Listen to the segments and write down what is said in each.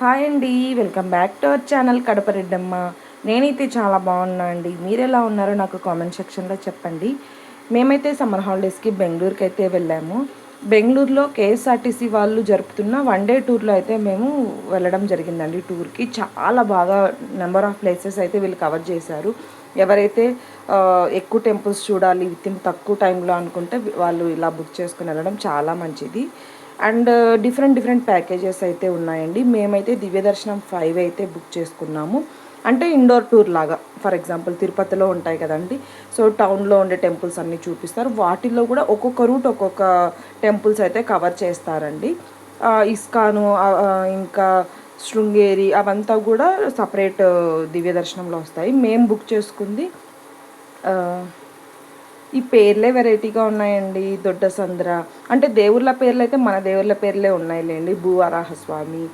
Hi అండి, welcome back to our channel Kadapa Reddamma. నేనైతే చాలా బాగున్నా అండి. మీరు ఎలా ఉన్నారో నాకు కామెంట్ సెక్షన్లో చెప్పండి. మేమైతే సమ్మర్ హాలిడేస్కి బెంగళూరుకి అయితే వెళ్ళాము. బెంగళూరులో కేఎస్ఆర్టీసీ వాళ్ళు జరుపుతున్న వన్ డే టూర్లో అయితే మేము వెళ్ళడం జరిగిందండి. టూర్కి చాలా బాగా నెంబర్ ఆఫ్ ప్లేసెస్ అయితే వీళ్ళు కవర్ చేశారు. ఎవరైతే ఎక్కువ టెంపుల్స్ చూడాలి విత్ ఇన్ తక్కువ టైంలో అనుకుంటే వాళ్ళు ఇలా బుక్ చేసుకుని వెళ్ళడం చాలా మంచిది. అండ్ డిఫరెంట్ ప్యాకేజెస్ అయితే ఉన్నాయండి. మేమైతే దివ్య దర్శనం 5 అయితే బుక్ చేసుకున్నాము. అంటే ఇండోర్ టూర్ లాగా. ఫర్ ఎగ్జాంపుల్ తిరుపతిలో ఉంటాయి కదండి, సో టౌన్లో ఉండే టెంపుల్స్ అన్నీ చూపిస్తారు. వాటిల్లో కూడా ఒక్కొక్క రూట్ ఒక్కొక్క టెంపుల్స్ అయితే కవర్ చేస్తారండి. ఇస్కాను, ఇంకా శృంగేరి అవంతా కూడా సపరేట్ దివ్య దర్శనంలో వస్తాయి. మేము బుక్ చేసుకుంది ఈ పేర్లే వెరైటీగా ఉన్నాయండి. దొడ్డ సంద్ర అంటే దేవుళ్ళ పేర్లు అయితే మన దేవుళ్ళ పేర్లే ఉన్నాయిలేండి. భూవరాహస్వామి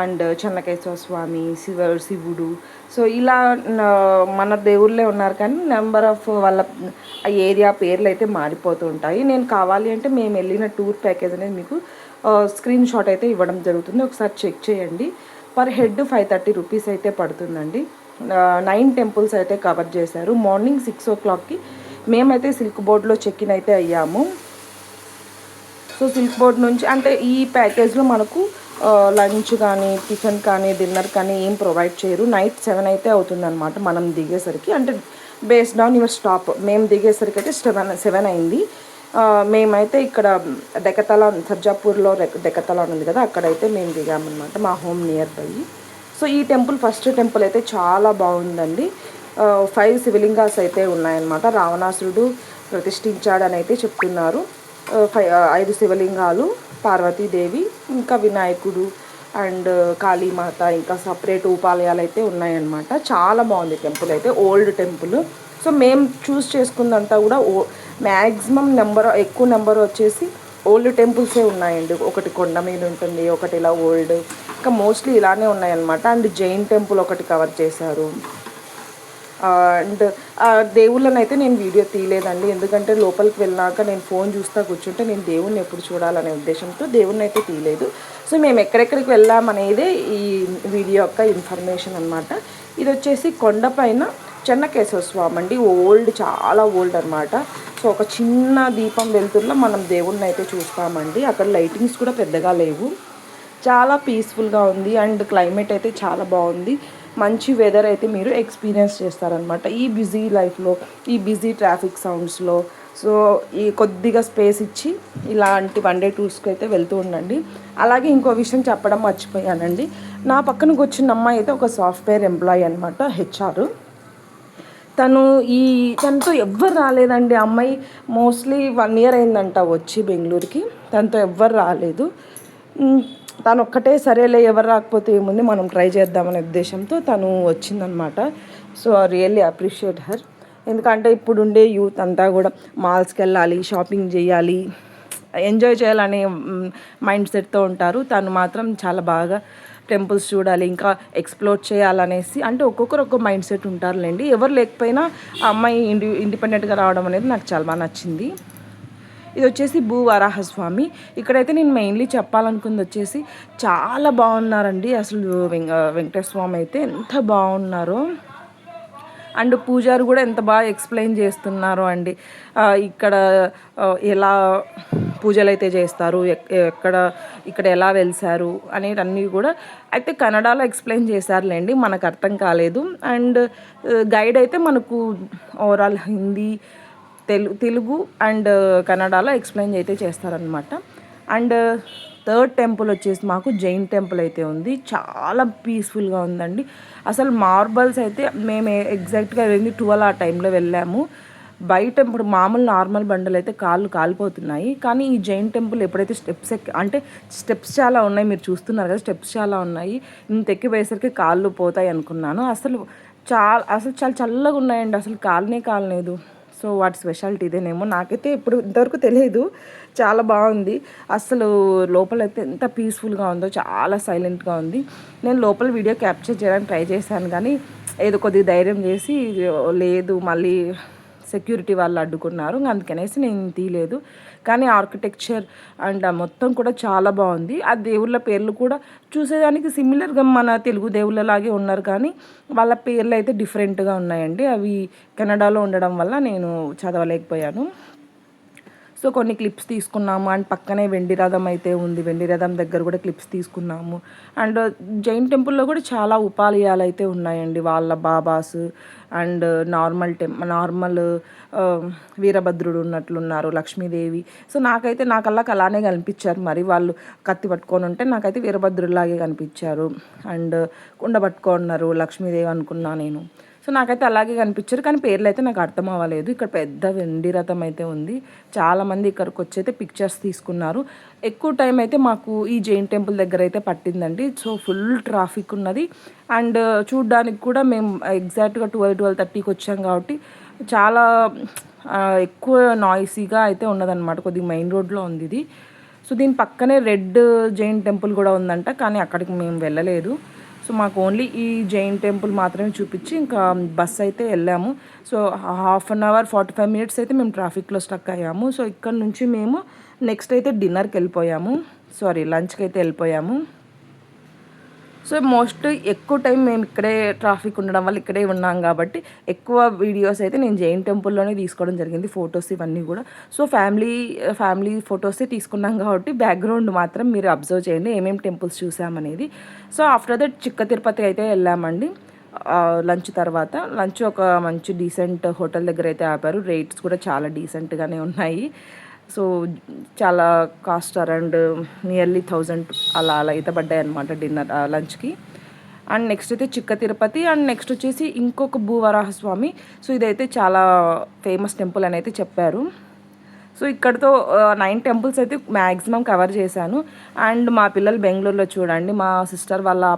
అండ్ చెన్నకేశ్వర స్వామి, శివుడు. సో ఇలా మన దేవుళ్ళే ఉన్నారు, కానీ నెంబర్ ఆఫ్ వాళ్ళ ఏరియా పేర్లు అయితే మారిపోతూ ఉంటాయి. నేను కావాలి అంటే మేము వెళ్ళిన టూర్ ప్యాకేజ్ అనేది మీకు స్క్రీన్ షాట్ అయితే ఇవ్వడం జరుగుతుంది. ఒకసారి చెక్ చేయండి. పర్ హెడ్ 530 రూపీస్ అయితే పడుతుందండి. 9 టెంపుల్స్ అయితే కవర్ చేశారు. మార్నింగ్ 6 o'clockకి మేమైతే సిల్క్ బోర్డ్లో చెక్ ఇన్ అయితే అయ్యాము. సో సిల్క్ బోర్డ్ నుంచి అంటే ఈ ప్యాకేజ్లో మనకు లంచ్ కానీ టిఫిన్ కానీ డిన్నర్ కానీ ఏం ప్రొవైడ్ చేయరు. నైట్ 7 అయితే అవుతుందన్నమాట మనం దిగేసరికి. అంటే బేస్డ్ ఆన్ యువర్ స్టాప్. మేము దిగేసరికి అయితే 7 అయింది. మేమైతే ఇక్కడ డెకతలా సర్జాపూర్లో డెకతలా ఉంది కదా, అక్కడైతే మేము దిగామన్నమాట, మా హోమ్ నియర్ బై. సో ఈ టెంపుల్ ఫస్ట్ టెంపుల్ అయితే చాలా బాగుందండి. 5 శివలింగాస్ అయితే ఉన్నాయన్నమాట. రావణాసురుడు ప్రతిష్ఠించాడని అయితే చెప్తున్నారు. 5 శివలింగాలు, పార్వతీదేవి, ఇంకా వినాయకుడు అండ్ కాళీమాత, ఇంకా సపరేట్ ఉపాలయాలు అయితే ఉన్నాయన్నమాట. చాలా బాగుంది టెంపుల్ అయితే, ఓల్డ్ టెంపుల్. సో మేము చూస్ చేసుకుందంతా కూడా మ్యాక్సిమం ఎక్కువ నెంబర్ వచ్చేసి ఓల్డ్ టెంపుల్సే ఉన్నాయండి. ఒకటి కొండ మీద ఉంటుంది, ఒకటి ఇలా ఓల్డ్, ఇంకా మోస్ట్లీ ఇలానే ఉన్నాయన్నమాట. అండ్ జైన్ టెంపుల్ ఒకటి కవర్ చేశారు. అండ్ దేవుళ్ళని అయితే నేను వీడియో తీయలేదండి, ఎందుకంటే లోపలికి వెళ్ళాక నేను ఫోన్ చూస్తూ కూర్చుంటే నేను దేవుణ్ణి ఎప్పుడు చూడాలనే ఉద్దేశంతో దేవుణ్ణి అయితే తీయలేదు. సో మేము ఎక్కడెక్కడికి వెళ్ళామనేదే ఈ వీడియో యొక్క ఇన్ఫర్మేషన్ అనమాట. ఇది వచ్చేసి కొండపైన చెన్నకేశ్వర స్వామి అండి. ఓల్డ్, చాలా ఓల్డ్ అనమాట. సో ఒక చిన్న దీపం వెలుతురులో మనం దేవుణ్ణి అయితే చూస్తామండి. అక్కడ లైటింగ్స్ కూడా పెద్దగా లేవు. చాలా పీస్ఫుల్గా ఉంది అండ్ క్లైమేట్ అయితే చాలా బాగుంది. మంచి వెదర్ అయితే మీరు ఎక్స్పీరియన్స్ చేస్తారనమాట ఈ బిజీ లైఫ్లో, ఈ బిజీ ట్రాఫిక్ సౌండ్స్లో. సో ఈ కొద్దిగా స్పేస్ ఇచ్చి ఇలాంటి వన్ డే టూర్స్కి అయితే వెళ్తూ ఉండండి. అలాగే ఇంకో విషయం చెప్పడం మర్చిపోయానండి. నా పక్కనకు వచ్చిన అమ్మాయి అయితే ఒక సాఫ్ట్వేర్ ఎంప్లాయీ అనమాట, హెచ్ఆర్. తనతో ఎవ్వరు రాలేదండి. అమ్మాయి మోస్ట్లీ 1 year అయిందంట వచ్చి బెంగళూరుకి. తనతో ఎవ్వరు రాలేదు. తను ఒక్కటే సరేలే, ఎవరు రాకపోతే ఏముంది, మనం ట్రై చేద్దామనే ఉద్దేశంతో తను వచ్చిందనమాట. So really appreciate her. ఎందుకంటే ఇప్పుడుండే యూత్ అంతా కూడా మాల్స్కి వెళ్ళాలి, షాపింగ్ చేయాలి, ఎంజాయ్ చేయాలనే మైండ్ సెట్తో ఉంటారు. తను మాత్రం చాలా బాగా టెంపుల్స్ చూడాలి, ఇంకా ఎక్స్ప్లోర్ చేయాలనేసి, అంటే ఒక్కొక్కరు ఒక్కొక్క మైండ్ సెట్ ఉంటారులేండి. ఎవరు లేకపోయినా ఆ అమ్మాయి ఇండిపెండెంట్గా రావడం అనేది నాకు చాలా బాగా నచ్చింది. ఇది వచ్చేసి భూవరాహస్వామి. ఇక్కడైతే నేను మెయిన్లీ చెప్పాలనుకుంది వచ్చేసి చాలా బాగున్నారండి. అసలు వెంకటేశ్వర స్వామి అయితే ఎంత బాగున్నారో, అండ్ పూజారి కూడా ఎంత బాగా ఎక్స్ప్లెయిన్ చేస్తున్నారో అండి. ఇక్కడ ఎలా పూజలు అయితే చేస్తారు, ఇక్కడ ఎలా వెలిసారు అనేటన్నీ కూడా అయితే కన్నడలో ఎక్స్ప్లెయిన్ చేశారులేండి, మనకు అర్థం కాలేదు. అండ్ గైడ్ అయితే మనకు ఓవరాల్ హిందీ, తెలుగు అండ్ కన్నడలో ఎక్స్ప్లెయిన్ అయితే చేస్తారనమాట. అండ్ థర్డ్ టెంపుల్ వచ్చేసి మాకు జైన్ టెంపుల్ అయితే ఉంది. చాలా పీస్ఫుల్గా ఉందండి. అసలు మార్బల్స్ అయితే మేము ఎగ్జాక్ట్గా 12 ఆ టైంలో వెళ్ళాము. బయట ఇప్పుడు మామూలు నార్మల్ బండలు అయితే కాళ్ళు కాలిపోతున్నాయి, కానీ ఈ జైన్ టెంపుల్ ఎప్పుడైతే స్టెప్స్ చాలా ఉన్నాయి, మీరు చూస్తున్నారు కదా, స్టెప్స్ చాలా ఉన్నాయి. ఇంత ఎక్కిపోయేసరికి కాళ్ళు పోతాయి అనుకున్నాను. అసలు చాలా చల్లగా ఉన్నాయండి. అసలు కాలలేదు. సో వాటి స్పెషాలిటీ ఇదేనేమో, నాకైతే ఇప్పుడు ఇంతవరకు తెలియదు. చాలా బాగుంది. అసలు లోపలైతే ఎంత పీస్ఫుల్గా ఉందో, చాలా సైలెంట్గా ఉంది. నేను లోపల వీడియో క్యాప్చర్ చేయడానికి ట్రై చేశాను, కానీ ఏదో కొద్దిగా ధైర్యం చేసి లేదు, మళ్ళీ సెక్యూరిటీ వాళ్ళు అడ్డుకున్నారు, అందుకనేసి నేను తీయలేదు. కానీ ఆర్కిటెక్చర్ అండ్ మొత్తం కూడా చాలా బాగుంది. ఆ దేవుళ్ళ పేర్లు కూడా చూసేదానికి సిమిలర్గా మన తెలుగు దేవుళ్ళలాగే ఉన్నారు, కానీ వాళ్ళ పేర్లు అయితే డిఫరెంట్గా ఉన్నాయండి. అవి కెనడాలో ఉండడం వల్ల నేను చదవలేకపోయాను. సో కొన్ని క్లిప్స్ తీసుకున్నాము. అండ్ పక్కనే వెండి రథం అయితే ఉంది, వెండి రథం దగ్గర కూడా క్లిప్స్ తీసుకున్నాము. అండ్ జైన్ టెంపుల్లో కూడా చాలా ఉపాలయాలు అయితే ఉన్నాయండి, వాళ్ళ బాబాస్ అండ్ నార్మల్ వీరభద్రుడు ఉన్నట్లున్నారు, లక్ష్మీదేవి. సో నాకల్లాకి అలానే కనిపించారు. మరి వాళ్ళు కత్తి పట్టుకొని ఉంటే నాకైతే వీరభద్రుడిలాగే కనిపించారు. అండ్ కుండ పట్టుకున్నారు, లక్ష్మీదేవి అనుకున్నా నేను. సో నాకైతే అలాగే కనిపించారు, కానీ పేర్లు అయితే నాకు అర్థం అవ్వలేదు. ఇక్కడ పెద్ద వెండి రథం అయితే ఉంది. చాలామంది ఇక్కడికి వచ్చి అయితే పిక్చర్స్ తీసుకున్నారు. ఎక్కువ టైం అయితే మాకు ఈ జైన్ టెంపుల్ దగ్గర అయితే పట్టిందండి. సో ఫుల్ ట్రాఫిక్ ఉన్నది. అండ్ చూడ్డానికి కూడా మేము ఎగ్జాక్ట్గా 12-12:30కి వచ్చాం కాబట్టి చాలా ఎక్కువ నాయిసీగా అయితే ఉన్నదన్నమాట. కొద్దిగా మెయిన్ రోడ్లో ఉంది ఇది. సో దీని పక్కనే రెడ్ జైన్ టెంపుల్ కూడా ఉందంట, కానీ అక్కడికి మేము వెళ్ళలేదు. సో మాకు ఓన్లీ ఈ జైన్ టెంపుల్ మాత్రమే చూపించి ఇంకా బస్ అయితే వెళ్ళాము. సో 1/2 అవర్ 45 మినిట్స్ అయితే మేము ట్రాఫిక్లో స్టక్ అయ్యాము. సో ఇక్కడ నుంచి మేము నెక్స్ట్ అయితే లంచ్కి అయితే వెళ్ళిపోయాము. సో ఎక్కువ టైం మేము ఇక్కడే ట్రాఫిక్ ఉండడం వల్ల ఇక్కడే ఉన్నాం కాబట్టి ఎక్కువ వీడియోస్ అయితే నేను జైన్ టెంపుల్లోనే తీసుకోవడం జరిగింది, ఫొటోస్ ఇవన్నీ కూడా. సో ఫ్యామిలీ ఫొటోసే తీసుకున్నాం కాబట్టి బ్యాక్గ్రౌండ్ మాత్రం మీరు అబ్జర్వ్ చేయండి ఏమేమి టెంపుల్స్ చూసామనేది. సో ఆఫ్టర్ దట్ చిక్క తిరుపతి అయితే వెళ్ళామండి. లంచ్ ఒక మంచి డీసెంట్ హోటల్ దగ్గర అయితే ఆపారు. రేట్స్ కూడా చాలా డీసెంట్గానే ఉన్నాయి. సో చాలా కాస్ట్ అరౌండ్ నియర్లీ 1000 అలా అయితే పడ్డాయి అనమాట లంచ్కి. అండ్ నెక్స్ట్ అయితే చిక్క తిరుపతి. అండ్ నెక్స్ట్ వచ్చేసి ఇంకొక భూవరాహస్వామి. సో ఇదైతే చాలా ఫేమస్ టెంపుల్ అని అయితే చెప్పారు. సో ఇక్కడతో 9 టెంపుల్స్ అయితే మ్యాక్సిమం కవర్ చేశాను. అండ్ మా పిల్లలు బెంగళూరులో చూడండి, మా సిస్టర్ వాళ్ళ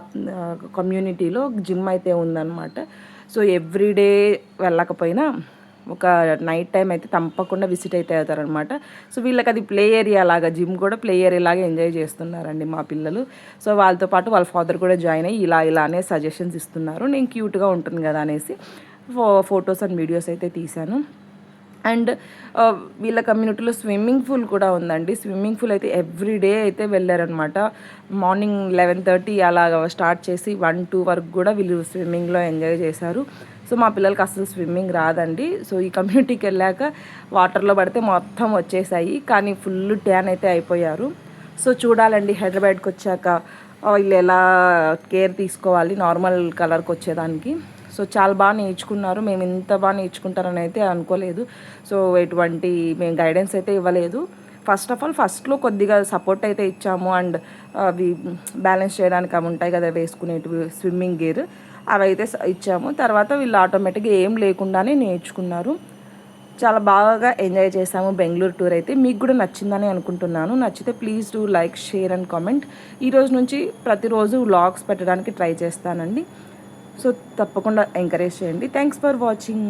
కమ్యూనిటీలో జిమ్ అయితే ఉందన్నమాట. సో ఎవ్రీడే వెళ్ళకపోయినా ఒక నైట్ టైం అయితే తప్పకుండా విజిట్ అయితే అవుతారనమాట. సో వీళ్ళకి అది ప్లే ఏరియా లాగా, జిమ్ కూడా ప్లే ఏరియా లాగా ఎంజాయ్ చేస్తున్నారండి మా పిల్లలు. సో వాళ్ళతో పాటు వాళ్ళ ఫాదర్ కూడా జాయిన్ అయ్యి ఇలానే సజెషన్స్ ఇస్తున్నారు. నేను క్యూట్గా ఉంటుంది కదా అనేసి ఫొటోస్ అండ్ వీడియోస్ అయితే తీశాను. అండ్ వీళ్ళ కమ్యూనిటీలో స్విమ్మింగ్ పూల్ కూడా ఉందండి. స్విమ్మింగ్ పూల్ అయితే ఎవ్రీడే అయితే వెళ్ళారనమాట. మార్నింగ్ 11:30 అలాగ స్టార్ట్ చేసి 1-2 వరకు కూడా వీళ్ళు స్విమ్మింగ్లో ఎంజాయ్ చేశారు. సో మా పిల్లలకి అసలు స్విమ్మింగ్ రాదండి. సో ఈ కమ్యూనిటీకి వెళ్ళాక వాటర్లో పడితే మొత్తం వచ్చేసాయి, కానీ ఫుల్ ట్యాన్ అయితే అయిపోయారు. సో చూడాలండి హైదరాబాద్కి వచ్చాక వీళ్ళు ఎలా కేర్ తీసుకోవాలి నార్మల్ కలర్కి వచ్చేదానికి. సో చాలా బాగా నేర్చుకున్నారు. మేము ఇంత బాగా నేర్చుకుంటారని అయితే అనుకోలేదు. సో మేము గైడెన్స్ అయితే ఇవ్వలేదు. ఫస్ట్లో కొద్దిగా సపోర్ట్ అయితే ఇచ్చాము. అండ్ అవి బ్యాలెన్స్ చేయడానికి అవి ఉంటాయి కదా వేసుకునేటివి, స్విమ్మింగ్ గేర్, అవి అయితే ఇచ్చాము. తర్వాత వీళ్ళు ఆటోమేటిక్గా ఏం లేకుండానే నేర్చుకున్నారు. చాలా బాగా ఎంజాయ్ చేసాము బెంగళూరు టూర్ అయితే. మీకు కూడా నచ్చిందని అనుకుంటున్నాను. నచ్చితే please do like, share and comment. ఈరోజు నుంచి ప్రతిరోజు వ్లాగ్స్ పెట్టడానికి ట్రై చేస్తానండి. సో తప్పకుండా ఎంకరేజ్ చేయండి. Thanks for watching.